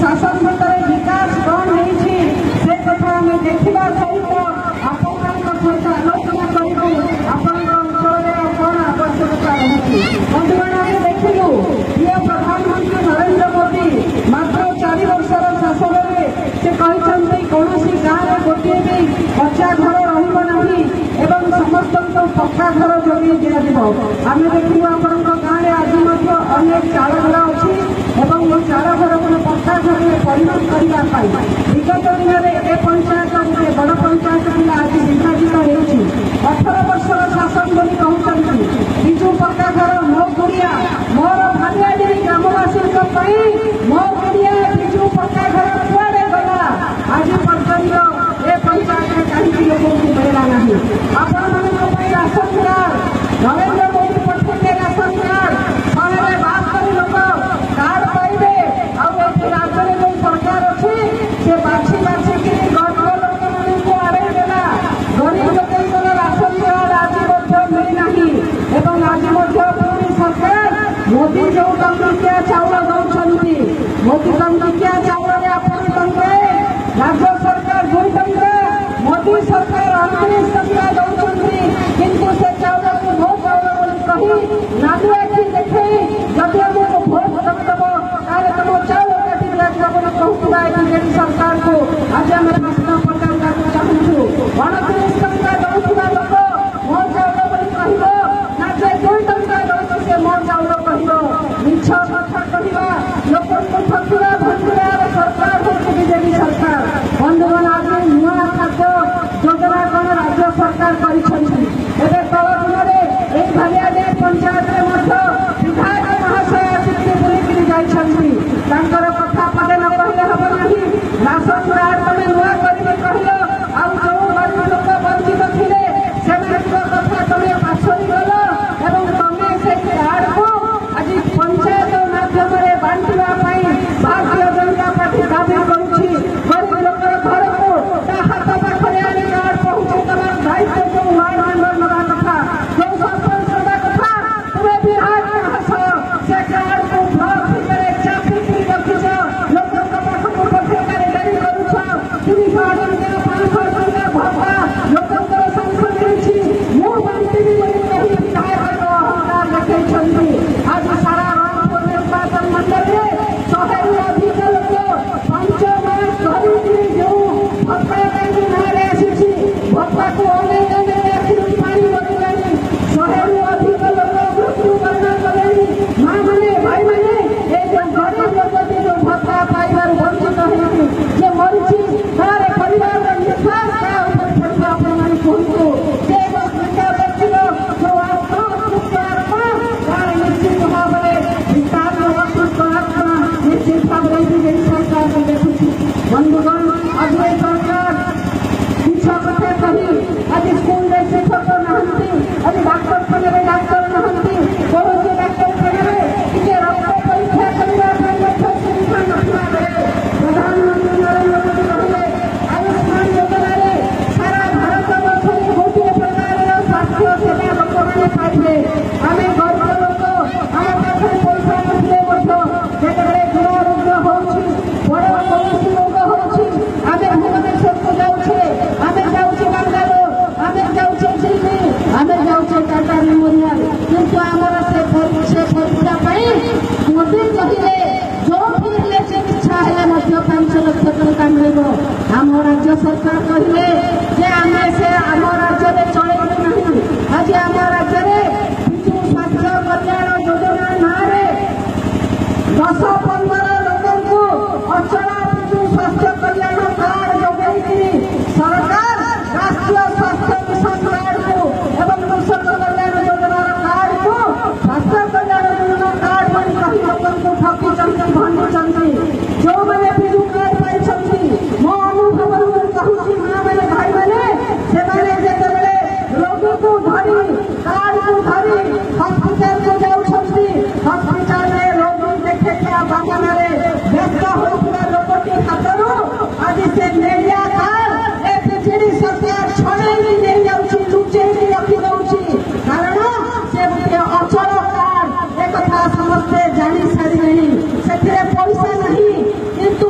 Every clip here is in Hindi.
शासन भितर विकास कौन होती से कथा आम देखा सहित सहित आलोचना करूँ आपण अंचल कौन आवश्यकता रही। बंधुगण आम देखलु ये प्रधानमंत्री नरेंद्र मोदी मात्र 4 वर्षर शासन में से कहते कौन गाँव में गोटे भी कच्चा घर रहा समस्त पक्का घर जोगे दिज्व आम देखू आपण गाँव में आज अनेक चाल घर अच्छी चाल घर को पक्का घर में परिणत करने विगत दिन में ए पंचायत गोटे बड़ पंचायत पिला आज विभाजित हो 18 वर्षर शासन बोली कहते विजु पक्का घर मो गुड़िया मोर भालियाडी ग्रामवासी मो गुड़िया विजु पक्का घर कुआड़े गला आज पर्यटन ए पंचायत में कहीं लोगों को मिलना नहीं। आपण राशन कार्ड नरेंद्र मोदी पठे राशन कार्ड शहर बात कर लोक कार्ड पाइबे राज्य में जो सरकार अच्छी से बाछी बाछिकी गरीब लोक मान आड़े देला गरीब लोक राशन कार्ड आज मिलना आज पुणी सरकार मोदी जो टंकिया चाउल दौरान मोदी टंकिया चाउल राज्य सरकार 2 टंका मोदी सरकार 38 टंका दौरान किंतु से चाउल को भो चाउल कही नालू आखि देखे जदि आमको भोट देव ताले तुम चाउल काटी दिया कहूला बीजेपी सरकार को आज आम प्रश्न पचारा चाहूँ 38 टंका दौरा लोक मो चाउल बोली कह ना से 2 टंका दौर से मो चाउल कह मिछ कथा कहवा लोक ठकिया भंगुरार सरकार हो बीजेपी सरकार। बंधुगण आज नुआ खाद्य योजना कौन राज्य सरकार करे तल दिन में भालियाडी पंचायत में विधायक महाशय आसिक बुलिकी जाकर कथा पदे न कहले हम नहीं राशन कार्ड तुम नुआ कर कहल आउ जो गरीब लोक वंचित थे से कथा तुम पाछरी गल और तुम से कार्ड को आज पंचायत माध्यम बांटा भारतीय जनता पार्टी दावी करुच्ची गरीब लोक घर को हाथ पाखे आने कार्ड पहुंचे देवार दायित्व जो वार्ड मेंबर नवा कथा जो सरपंच नवा कथा तुम्हें विधायक हस से कार्ड को ब्लॉक भितर चापिकी रखिछ लोक पाखक पठेबार डेरी करुछ 300 टंका 500 टंका भत्ता लोकंर संख्या मिलुछि मु बांटिबी बोली कही विधायक अहंकार देखैछन्ति। आज सारा रंगपुर निर्वाचन मंडल में 100 रु अधिक लोक 5 मास धरी जो भत्ता तांको नारे आसी भत्ता को अनेक आखिर पानी बदलानी 100 रु अधिक लोक मृत्युवरण कले माँ मैंने भाई मैंने ये जो गरीब लोग जो भत्ता पाइबार वंचित होती जे मरी तार परिवार निश्वास क्या कहतु से व्यक्ति जो आत्मा तार निश्चित भाव में विस्तार आत्मा निश्चित भाव में सरकार को देखुची। बंधुगण आज ये सरकार मिछ कथा कही आज स्कूल में शिक्षक नहांती आज डाक्तर खाने में डाक्तर नहांती कौन डाक्तर खाने में टे रक्त परीक्षा करने सुविधा नथिबा बेले प्रधानमंत्री नरेंद्र मोदी कहले आयुष्मान योजना रे सारा भारत वर्ष में गोटे प्रकार स्वास्थ्य सेवा लोक मैंने पाइबे आम गरीब लोक आम पाखे पैसा नथिले जेतबे दुरारोग्य होछि बड़ कौन रोग होछि आम भुवनेश्वर को जाऊे आम जाऊे बांगालोर आम जाऊे दिल्ली आम जाऊे टाटा मेमोरियल किंतु आमर से परीक्षा मोदी कहले जो फिर चिकित्सा है 5 लाख टंका मिल आम राज्य सरकार कहले जे आम से आम राज्य में चलू नहीं आज आम राज्य में विजु स्वास्थ्य कल्याण योजना ना 10-15 लोक अचल विजु स्वास्थ्य कल्याण कार्ड जोगे सरकार राष्ट्रीय स्वास्थ्य मिशन कार्ड को एवं कृषक कल्याण योजना कार्ड को स्वास्थ्य कल्याण योजना कार्ड बन कही लोक को ठकी भंगी जो मैंने विजु कार्ड पाई मो अनुभव कहूँ माँ मैंने भाई मैंने से रोग को धरी कार्ड को धरी हस्पिटाल को जाऊँगी हस्पिटाल में रोगी देखे बागान व्यस्त होता लोक हाथर आज से नेड़िया कार्ड ए बीजेडी सरकार छड़े नहीं जाऊँगी लुचे रखी दौर कारण से गोटे अचल कार्ड एक समस्ते जानी सारे से पैसा नहीं किंतु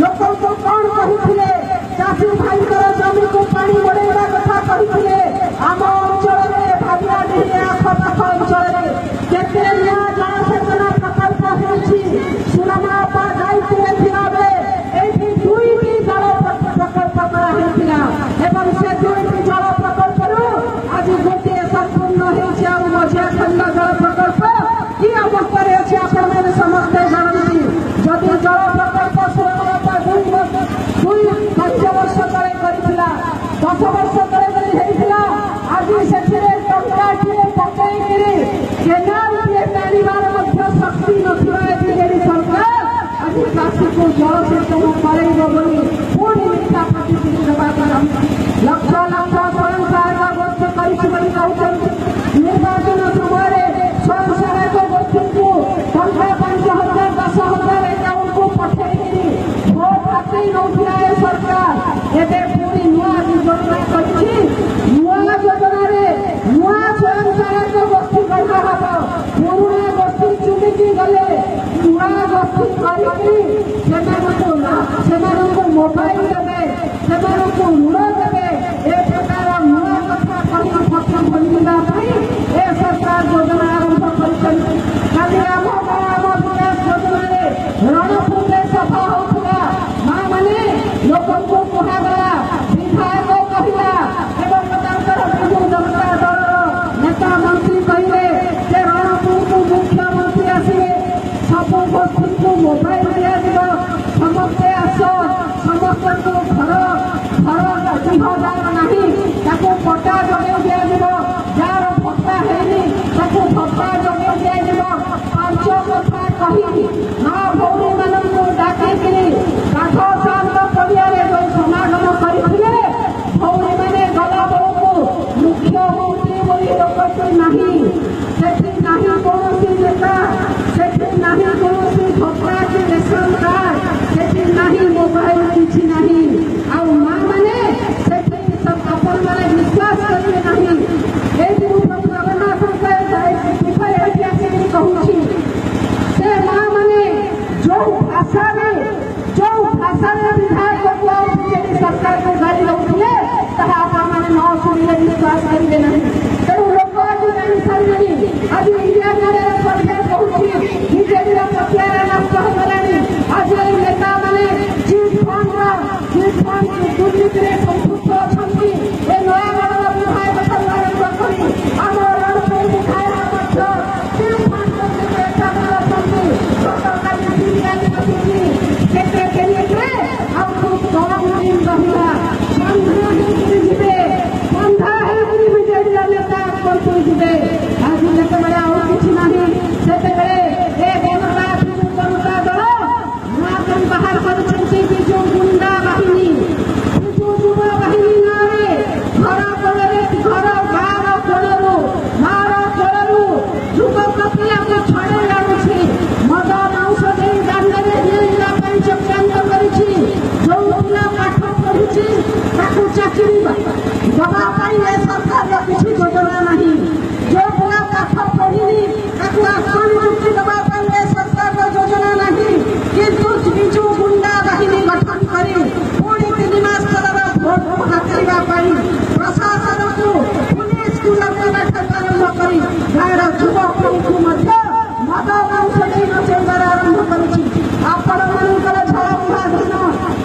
लोक कौन कहते चाषी भाई जमी को पानी मड़ेगा कथा कहते आम अंचल में भाविया आखपाख अंचल केते नया जलसेचन प्रकल्प होती सुरमापा जाइए फिरबे ये दुईटी जल प्रकल्प कराइला एवं से दुईटी जल प्रकल्प आज गोटे संपूर्ण हो मझिया खंड जल प्रकल्प कि अवस्था अच्छे आपने समस्ते जानती जदि जल प्रकल्प सुरमापा दुई 5 वर्ष तले कर 10 वर्ष तले आज से टंकाटे पकईकि केनाल टाणिबार शक्ति नथिबा सरकार आज चाषी को जलसेचन करेब पुणी मिथ्या प्रतिश्रुति देवा लक्ष लक्ष स्वयं सहायता गोष्ठी कहते निर्वाचन समय स्वयं सहायक गोष्ठी को टंका 5,000 10,000 अकाउंट को पठेकि भोट हाथी नौला सरकार एवं पुणी नुआ योजना कर नुआ योजन नुआ स्वयं सहायक गोष्ठी गढ़ा हम पुरुणा गोष्ठी चुमिकी गले नुआ गोष्ठी कर मोबाइल देवे से ऋण देवे ए प्रकार नुआ कथा कही सक्षम बनवाई ए सरकार योजना आरंभ कर विकास योजन रणपुर सफा होता माँ मैंने लोक कहगला विधायक कहला विजु जनता दल नेता मंत्री कहले से रणपुर को मुख्यमंत्री आसवे सब गोष्ठी को मोबाइल दिया समस्ते आस समस्त को घर नहीं पट्टा जगह दिया जार पट्टा है भत्ता जगह दिया 5 कथा कही माँ भौरी मान डाक काठ शांत पड़िया जो समागम करते भौरी मैंने गला बेलू मुख्यमंत्री बोली लोक नहीं कौन नेता से कौन भत्ता की रेशन कार्ड से नहीं मोबाइल किसी नहीं आ माँ मैंने अपन मैंने विश्वास करेंगे नहीं जगन्नाथ कहूँ से माँ मैंने जो भाषा में विधायक को बीजेपी सरकार को गाड़ी दौले मैंने न शुणिले विश्वास करेंगे नहीं तेणु लोक आज जानी सारे आज इंडिया सरकार कहूँ बीजेपी प्रत्यार नष्ट होगा आज नेता मैंने चिट फंड दुर्नीति संपुक्त अच्छा नयागढ़ विधायक आरंभ कर आम रणपुर विधायक बाहर कर विजु गुंडा बाहिनी विजु युवा बाहिनी ना घर गाँव कोणरू मार कोणरू युवक पिला छड़े जाऊँगी मद मांस दे दाण्ड चक्रांत कर जो पिला पाठ पढ़ुची चाकरी दवाई सरकार किसी योजना नहीं जो पिला पाठ पढ़ी आसमान मुक्ति दवाई सरकार योजना नहीं किंतु विजु गुंडा बाहिनी गठन कर पुणी 3 मास भोट हाथाइवा प्रशासन को पुलिस को आरंभ कर गाँव युवक को मद मांस नचेबार आरंभ कर झड़बुहाधीन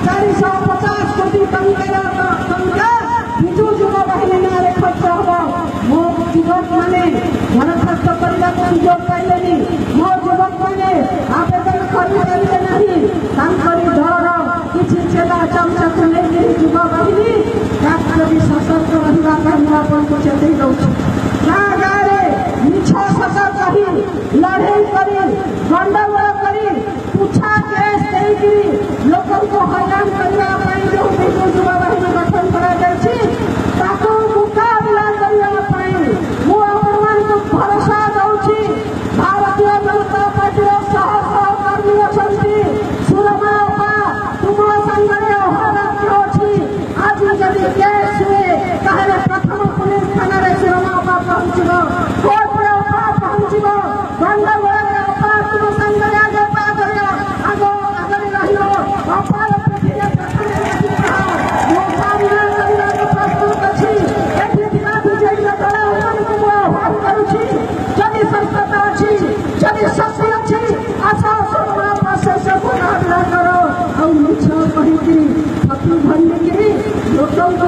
450 कोटी टंका विजु युवा बाहिनी नाँ खर्च हम मो युवक मैंने दरखास्त करने सुजोग पाइले मो युवक मैंने आवेदन करेंगे नहीं डर किसी चेला चमचक नहीं युवा बाहिनी भी सशक्त रहा आपको चेतई दूँ गाँ गाँव मिछ सत कही लड़ई कर गंडगोल कर पूछा केस देकी लोक हैरान करने जो विजु युवा बाहिनी गठन कर मुकाबला करने भरोसा दूसरी भारतीय जनता पार्टी सहकर्मी अच्छा सुरमा तुम संगे अहोरात्र अच्छी आज जब केस हुए प्रथम पुलिस थाना सुरमा କରିକି ଛତୁ ଧରିକିରି ଲୋକଙ୍କୁ